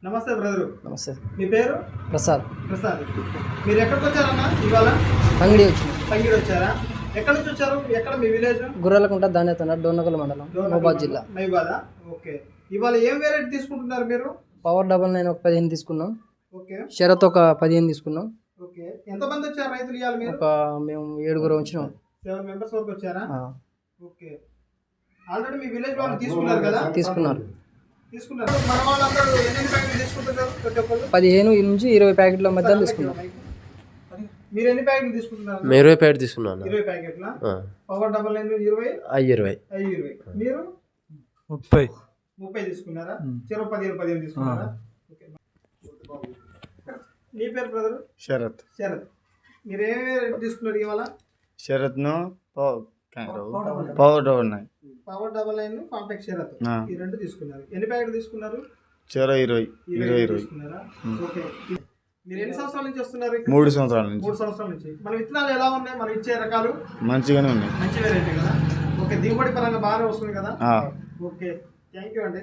నమస్తే బ్రదరు. నమస్తే. మీ పేరు? ప్రసాద్. ప్రసాద్. మీరు ఎక్కడికి వచ్చారన్నా ఇవాళ? అంగడి వచ్చింది. పంగిడి వచ్చారా? ఎక్కడి నుంచి వచ్చారు? ఎక్కడ మీ విలేజ్? గుర్రలకుంట ధాన్యతండ డోన్నకల్ మండలం మహబాద్ జిల్లా. మైబాదా. ఓకే. ఇవాళ ఏం వెరైటీ తీసుకుంటున్నారు మీరు? పవర్ 99 ఒక 15 తీసుకున్నాం. ఓకే. షరత్ ఒక 15 తీసుకున్నాం. ఓకే. ఎంతమంది వచ్చారు రైతులు ఇవాళ మీరు? మేము 7 వచ్చినాం. 7 మెంబర్స్ వరకు వచ్చారా? ఓకే. ఆల్రెడీ మీ విలేజ్ వాళ్ళు తీసుకున్నారు కదా? తీసుకున్నారు. మన వాళ్ళందరూ ఎన్ని ప్యాకెట్లు తీసుకుంటున్నారు? 15 నుంచి 20 ప్యాకెట్ల మధ్య తీసుకున్నాం. మీరు ఎన్ని ప్యాకెట్లు తీసుకుంటున్నారు? 20 ప్యాకెట్ తీసుకున్నాను. 20 ప్యాకెట్ల. పవర్ 99 20 20. మీరు 30 తీసుకున్నారా? చెరో 15 తీసుకున్నారా? ఓకే. నీ పేరు బ్రదర్? శరత్. శరత్. మీరు ఏ తీసుకున్నారు ఇవాళ? శరత్ను పవర్ 99 పవర్ 99 కాంటాక్ట్ శరత్ ఈ రెండు తీసుకున్నారు. ఎన్ని ప్యాకెట్లు తీసుకున్నారు? చెరో 20 తీసుకున్నారా? ఓకే. మీరు ఎన్ని సంవత్సరాల నుంచి వస్తున్నారు? 3 సంవత్సరాల నుంచి. 3 సంవత్సరాల నుంచి. మన విత్తనాలు ఎలా ఉన్నాయి? మనం ఇచ్చే రకాలు మంచిగానే ఉన్నాయి. మంచి వెరైటీ కదా? ఓకే. దిగుబడి పరంగా బాగానే వస్తుంది కదా? ఓకే. థ్యాంక్ యూ అండి.